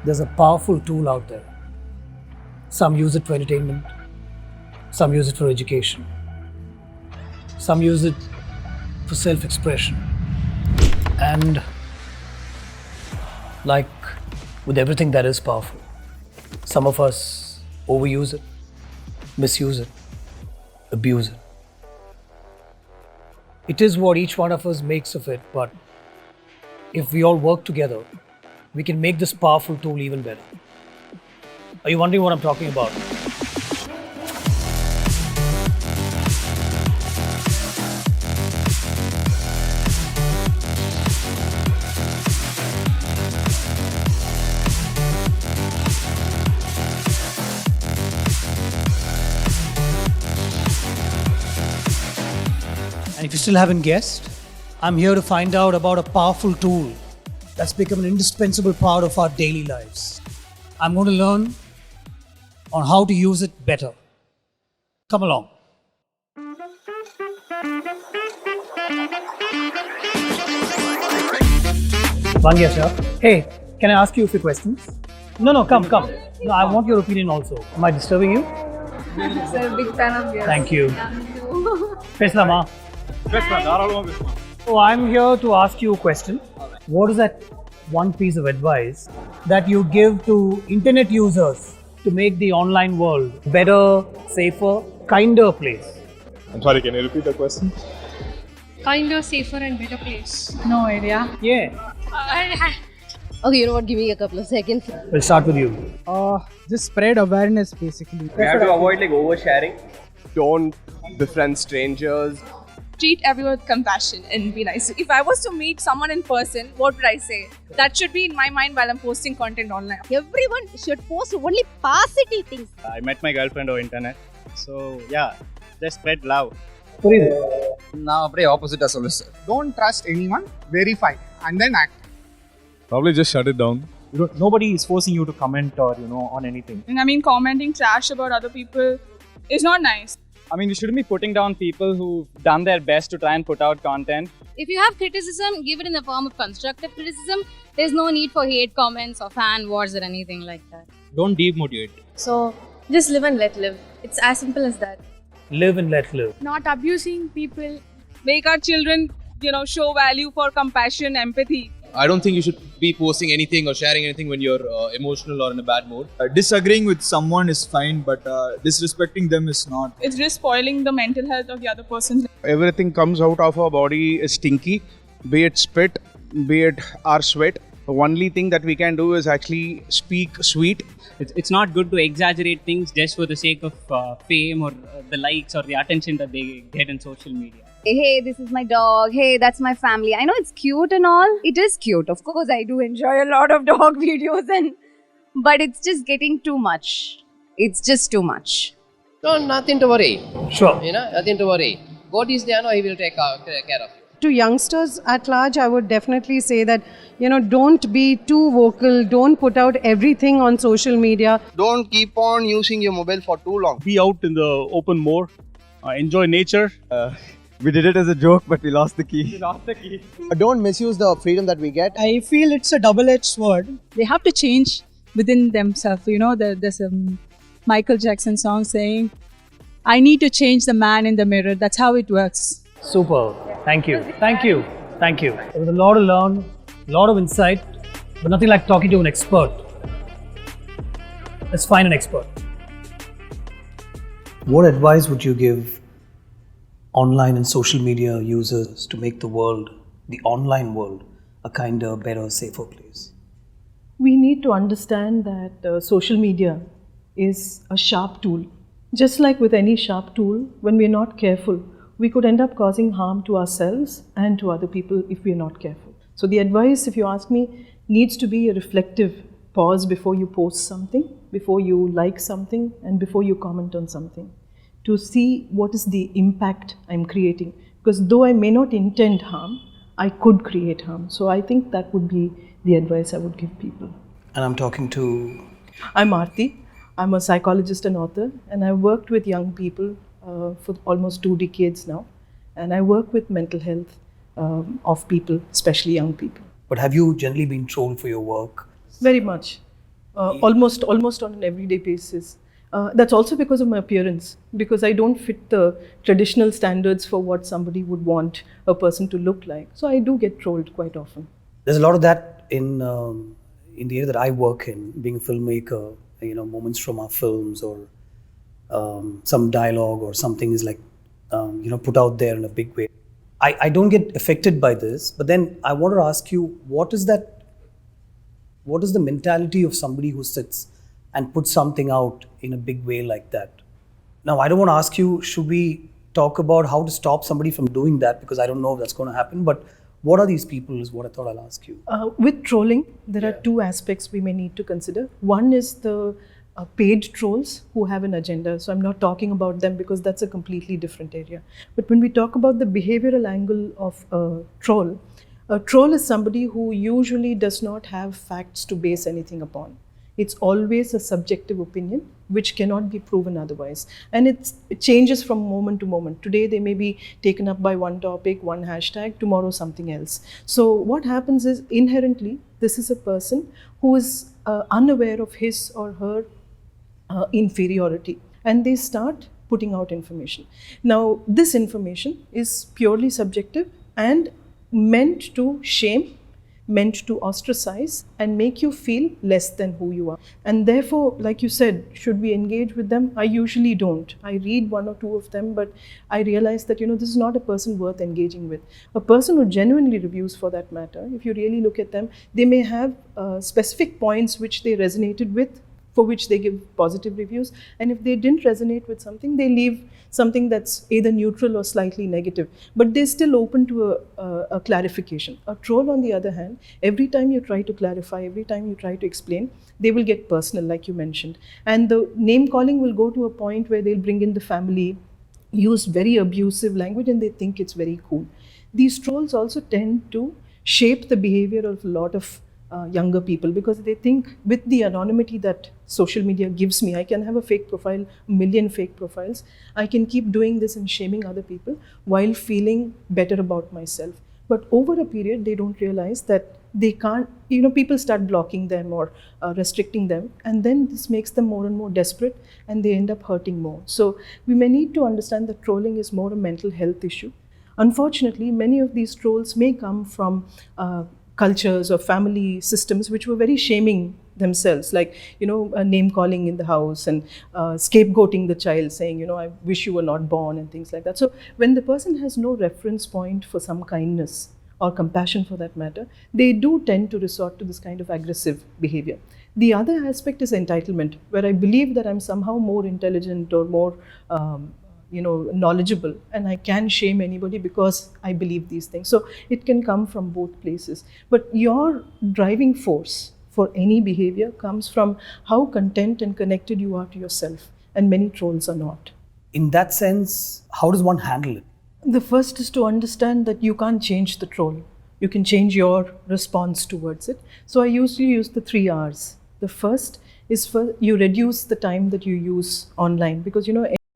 there's a powerful tool out there. Some use it for entertainment, some use it for education, some use it for self-expression. And like with everything that is powerful, some of us overuse it, misuse it, abuse it. It is what each one of us makes of it, but if we all work together, we can make this powerful tool even better. Are you wondering what I'm talking about? And if you still haven't guessed, I'm here to find out about a powerful tool that's become an indispensable part of our daily lives. I'm going to learn on how to use it better. Come along. Bangya sir. Hey, can I ask you a few questions? No, come. No, I want your opinion also. Am I disturbing you? Sir, big fan of yours. Thank you. Peslama. So I'm here to ask you a question. What is that one piece of advice that you give to internet users to make the online world better, safer, kinder place? I'm sorry, can you repeat the question? Kinder, safer and better place. No idea. Yeah. Okay, you know what? Give me a couple of seconds. We'll start with you. Just spread awareness basically. We have to avoid oversharing. Don't befriend strangers. Treat everyone with compassion and be nice. If I was to meet someone in person, what would I say? That should be in my mind while I'm posting content online. Everyone should post only positive things. I met my girlfriend over internet. So yeah, just spread love. நான் அப்படியே ஆப்போசிட்டா சொல்லுவேன் sir. Don't trust anyone, verify and then act. Probably just shut it down. Nobody is forcing you to comment or on anything. And I mean, commenting trash about other people is not nice. I mean, you shouldn't be putting down people who've done their best to try and put out content. If you have criticism, give it in the form of constructive criticism. There's no need for hate comments or fan wars or anything like that. Don't demotivate. So, just live and let live. It's as simple as that. Live and let live. Not abusing people. Make our children, show value for compassion, empathy. I don't think you should be posting anything or sharing anything when you're emotional or in a bad mood. Disagreeing with someone is fine, but disrespecting them is not. It's just spoiling the mental health of the other person. Everything comes out of our body is stinky, be it spit, be it our sweat. The only thing that we can do is actually speak sweet. It's not good to exaggerate things just for the sake of fame or the likes or the attention that they get in social media. Hey, this is my dog. Hey, that's my family. I know it's cute and all. It is cute. Of course, I do enjoy a lot of dog videos, but it's just getting too much. It's just too much. No, nothing to worry. Sure. Nothing to worry. God is there, He will take care of you. To youngsters at large, I would definitely say that, don't be too vocal. Don't put out everything on social media. Don't keep on using your mobile for too long. Be out in the open more. Enjoy nature. We did it as a joke, but we lost the key. Don't misuse the freedom that we get. I feel it's a double-edged sword. They have to change within themselves. There's a Michael Jackson song saying, I need to change the man in the mirror. That's how it works. Super. Thank you. There was a lot to learn, a lot of insight, but nothing like talking to an expert. Let's find an expert. What advice would you give online and social media users to make the world, the online world, a kinder, better, safer place? We need to understand that social media is a sharp tool. Just like with any sharp tool, when we're not careful, we could end up causing harm to ourselves and to other people if we're not careful. So the advice, if you ask me, needs to be a reflective pause before you post something, before you like something, and before you comment on something, to see what is the impact I'm creating. Because though I may not intend harm, I could create harm. So I think that would be the advice I would give people. And I'm talking to... I'm Aarti. I'm a psychologist and author, and I've worked with young people for almost 2 decades now. And I work with mental health of people, especially young people. But have you generally been trolled for your work? Very much. almost on an everyday basis. That's also because of my appearance, because I don't fit the traditional standards for what somebody would want a person to look like. So I do get trolled quite often. There's a lot of that in the area that I work in, being a filmmaker. Moments from our films or some dialogue or something is like put out there in a big way. I don't get affected by this, but then I want to ask you, what is the mentality of somebody who sits and puts something out in a big way like that? Now, I don't want to ask you, should we talk about how to stop somebody from doing that, because I don't know if that's going to happen, but what are these people is what I thought I'll ask you. With trolling, there are two aspects we may need to consider. One is the paid trolls who have an agenda. So I'm not talking about them because that's a completely different area. But when we talk about the behavioral angle of a troll is somebody who usually does not have facts to base anything upon. It's always a subjective opinion which cannot be proven otherwise. And it changes from moment to moment. Today they may be taken up by one topic, one hashtag, tomorrow something else. So what happens is, inherently, this is a person who is unaware of his or her inferiority, and they start putting out information. Now, this information is purely subjective and meant to shame, meant to ostracize and make you feel less than who you are. And therefore, like you said, should we engage with them? I usually don't. I read one or two of them, but I realize that, this is not a person worth engaging with. A person who genuinely reviews, for that matter, if you really look at them, they may have specific points which they resonated with, for which they give positive reviews. And if they didn't resonate with something, they leave something that's either neutral or slightly negative. But they're still open to a clarification. A troll, on the other hand, every time you try to clarify, every time you try to explain, they will get personal, like you mentioned. And the name calling will go to a point where they'll bring in the family, use very abusive language, and they think it's very cool. These trolls also tend to shape the behavior of a lot of younger people, because they think with the anonymity that social media gives me, I can have a fake profile, a million fake profiles. I can keep doing this and shaming other people while feeling better about myself. But over a period, they don't realize that they can't, people start blocking them or restricting them. And then this makes them more and more desperate, and they end up hurting more. So we may need to understand that trolling is more a mental health issue. Unfortunately, many of these trolls may come from cultures or family systems which were very shaming themselves, like, name calling in the house and scapegoating the child, saying, I wish you were not born, and things like that. So when the person has no reference point for some kindness or compassion, for that matter, they do tend to resort to this kind of aggressive behavior. The other aspect is entitlement, where I believe that I'm somehow more intelligent or more knowledgeable, and I can shame anybody because I believe these things. So it can come from both places. But your driving force for any behavior comes from how content and connected you are to yourself, and many trolls are not. In that sense, how does one handle it? The first is to understand that you can't change the troll. You can change your response towards it. So I usually use the 3 R's. The first is you reduce the time that you use online, because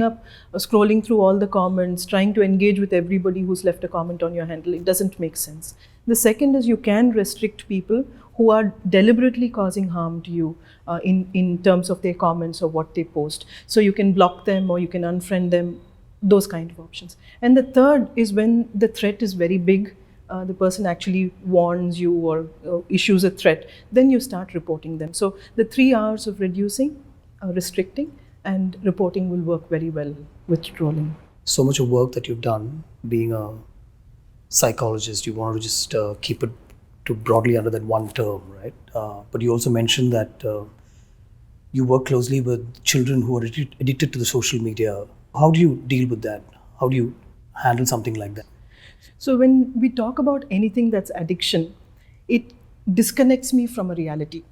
up scrolling through all the comments, trying to engage with everybody who's left a comment on your handle, it doesn't make sense. The second is you can restrict people who are deliberately causing harm to you in terms of their comments or what they post. So you can block them or you can unfriend them, those kind of options. And the third is when the threat is very big, the person actually warns you or issues a threat, then you start reporting them. So the 3 R's of reducing, restricting, and reporting will work very well with trolling. So much of work that you've done, being a psychologist, you want to just keep it to broadly under that one term, right? But you also mentioned that you work closely with children who are addicted to the social media. How do you deal with that? How do you handle something like that? So when we talk about anything that's addiction, it disconnects me from a reality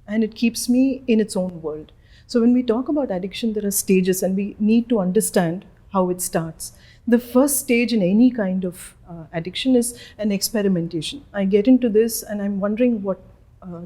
and it keeps me in its own world. So when we talk about addiction, there are stages and we need to understand how it starts. The first stage in any kind of addiction is an experimentation. I get into this and I'm wondering what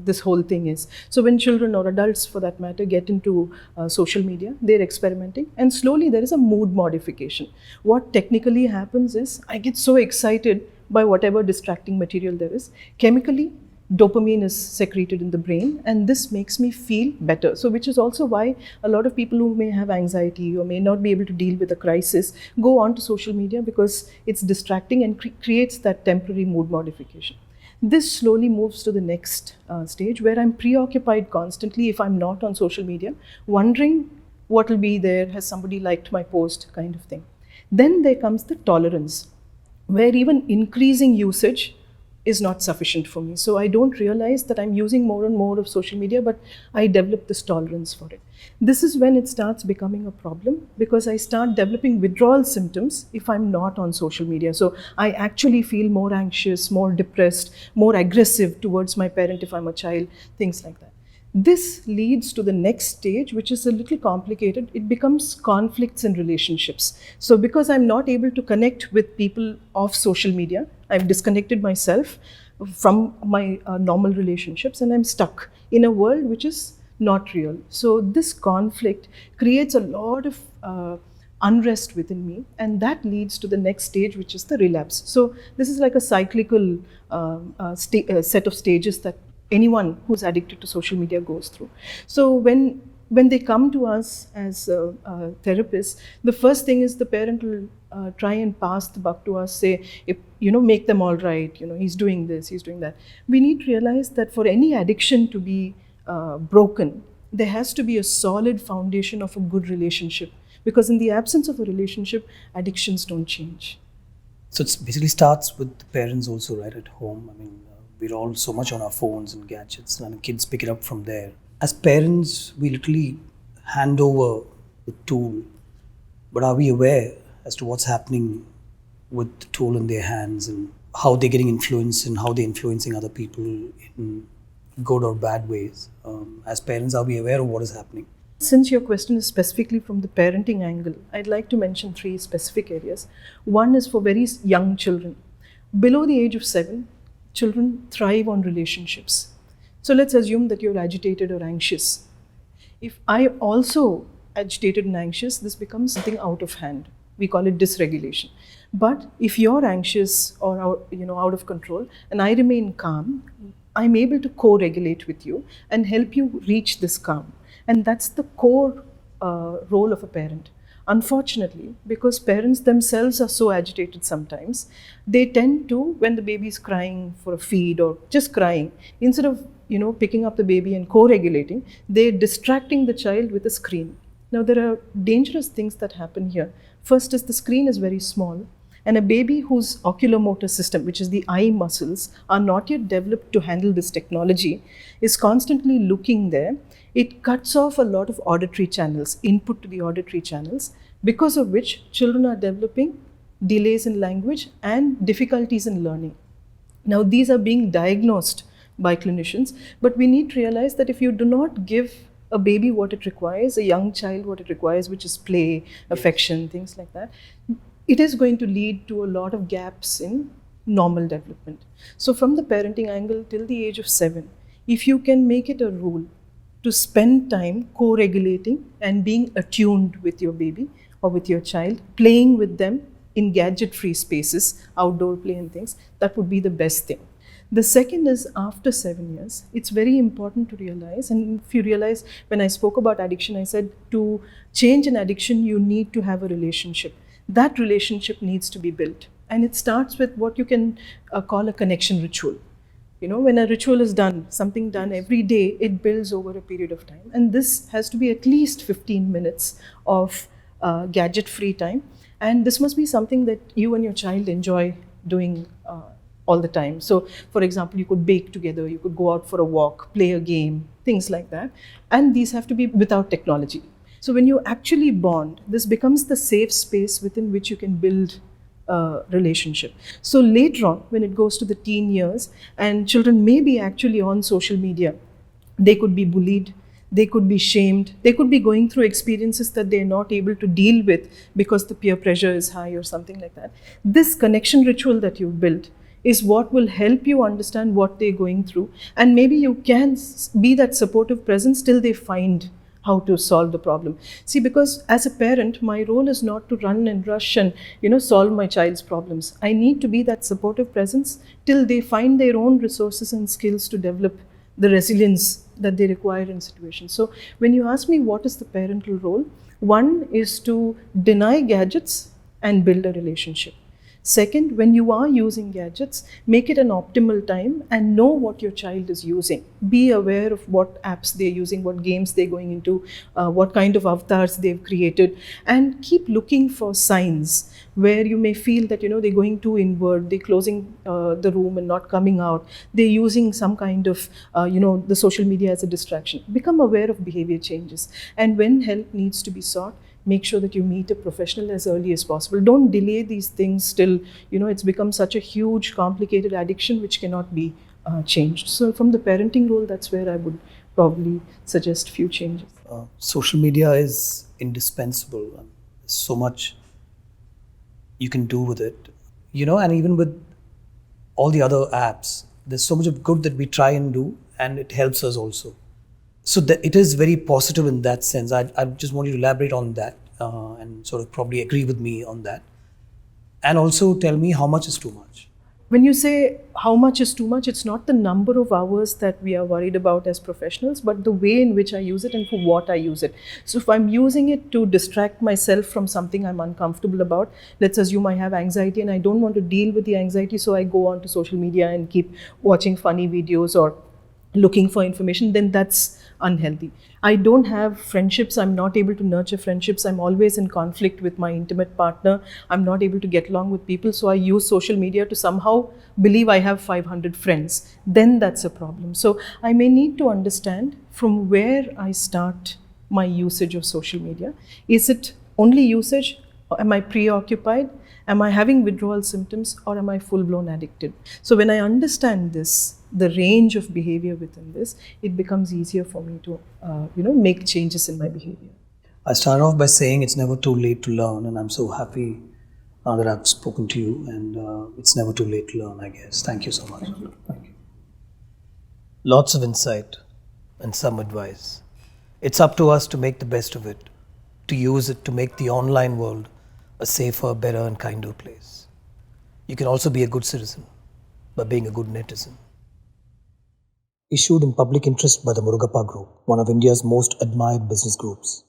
this whole thing is. So when children or adults, for that matter, get into social media, they're experimenting, and slowly there is a mood modification. What technically happens is I get so excited by whatever distracting material there is. Chemically, dopamine is secreted in the brain, and this makes me feel better. So which is also why a lot of people who may have anxiety or may not be able to deal with a crisis go on to social media, because it's distracting and creates that temporary mood modification. This slowly moves to the next stage, where I'm preoccupied constantly if I'm not on social media, wondering what will be there, has somebody liked my post, kind of thing. Then there comes the tolerance, where even increasing usage is not sufficient for me. So I don't realize that I'm using more and more of social media, but I develop this tolerance for it. This is when it starts becoming a problem, because I start developing withdrawal symptoms if I'm not on social media. So I actually feel more anxious, more depressed, more aggressive towards my parent if I'm a child, things like that. This leads to the next stage, which is a little complicated. It becomes conflicts in relationships. So because I'm not able to connect with people off social media, I've disconnected myself from my normal relationships, and I'm stuck in a world which is not real. So this conflict creates a lot of unrest within me, and that leads to the next stage, which is the relapse. So this is like a cyclical set of stages that anyone who's addicted to social media goes through. So when they come to us as therapists, the first thing is the parent will try and pass the buck to us, say, if, make them all right, he's doing this, he's doing that. We need to realize that for any addiction to be broken, there has to be a solid foundation of a good relationship, because in the absence of a relationship, addictions don't change. So it basically starts with the parents also, right, at home. I mean, we're all so much on our phones and gadgets, and kids pick it up from there. As parents, we literally hand over the tool, but are we aware as to what's happening with the tool in their hands, and how they're getting influenced and how they're influencing other people in good or bad ways? As parents, are we aware of what is happening? Since your question is specifically from the parenting angle, I'd like to mention 3 specific areas. One is for very young children. Below the age of 7, children thrive on relationships. So let's assume that you're agitated or anxious. If I also agitated and anxious, this becomes something out of hand. We call it dysregulation. But if you're anxious or out of control, and I remain calm, I'm able to co-regulate with you and help you reach this calm. And that's the core role of a parent. Unfortunately, because parents themselves are so agitated sometimes, they tend to, when the baby is crying for a feed or just crying, instead of picking up the baby and co-regulating, they're distracting the child with a screen. Now there are dangerous things that happen here. First is the screen is very small, and a baby whose oculomotor system, which is the eye muscles, are not yet developed to handle this technology, is constantly looking there. It cuts off a lot of auditory channels, input to the auditory channels, because of which children are developing delays in language and difficulties in learning. Now, these are being diagnosed by clinicians, but we need to realize that if you do not give a baby what it requires, a young child what it requires, which is play, affection, things like that, it is going to lead to a lot of gaps in normal development. So from the parenting angle, till the age of 7, if you can make it a rule to spend time co-regulating and being attuned with your baby or with your child, playing with them in gadget-free spaces, outdoor play and things, that would be the best thing. The second is after 7 years, it's very important to realize, and if you realize when I spoke about addiction, I said to change an addiction, you need to have a relationship. That relationship needs to be built. And it starts with what you can call a connection ritual. When a ritual is done, something done every day, it builds over a period of time. And this has to be at least 15 minutes of gadget-free time. And this must be something that you and your child enjoy doing all the time. So, for example, you could bake together, you could go out for a walk, play a game, things like that. And these have to be without technology. So when you actually bond, this becomes the safe space within which you can build relationship. So later on, when it goes to the teen years and children may be actually on social media, they could be bullied, they could be shamed, they could be going through experiences that they're not able to deal with because the peer pressure is high or something like that. This connection ritual that you've built is what will help you understand what they're going through, and maybe you can be that supportive presence till they find how to solve the problem. See, because as a parent, my role is not to run and rush and, solve my child's problems. I need to be that supportive presence till they find their own resources and skills to develop the resilience that they require in situations. So when you ask me what is the parental role, one is to deny gadgets and build a relationship. Second, when you are using gadgets, make it an optimal time and know what your child is using. Be aware of what apps they're using, what games they're going into, what kind of avatars they've created, and keep looking for signs where you may feel that, they're going too inward, they're closing the room and not coming out, they're using some kind of, the social media as a distraction. Become aware of behavior changes. And when help needs to be sought, make sure that you meet a professional as early as possible. Don't delay these things till, it's become such a huge, complicated addiction which cannot be changed. So from the parenting role, that's where I would probably suggest few changes. Social media is indispensable. There's so much you can do with it. And even with all the other apps, there's so much of good that we try and do, and it helps us also. So it is very positive in that sense. I just want you to elaborate on that and sort of probably agree with me on that. And also tell me how much is too much. When you say how much is too much, it's not the number of hours that we are worried about as professionals, but the way in which I use it and for what I use it. So if I'm using it to distract myself from something I'm uncomfortable about, let's assume I have anxiety and I don't want to deal with the anxiety, so I go onto social media and keep watching funny videos or looking for information, then that's unhealthy. I don't have friendships. I'm not able to nurture friendships. I'm always in conflict with my intimate partner. I'm not able to get along with people. So I use social media to somehow believe I have 500 friends. Then that's a problem. So I may need to understand from where I start my usage of social media. Is it only usage? Or am I preoccupied? Am I having withdrawal symptoms, or am I full-blown addicted? So when I understand this, the range of behavior within this, it becomes easier for me to, make changes in my behavior. I started off by saying it's never too late to learn, and I'm so happy that I've spoken to you, and it's never too late to learn, I guess. Thank you so much. Thank you. Lots of insight and some advice. It's up to us to make the best of it, to use it to make the online world a safer, better and kinder place. You can also be a good citizen by being a good netizen. Issued in public interest by the Murugappa Group, one of India's most admired business groups.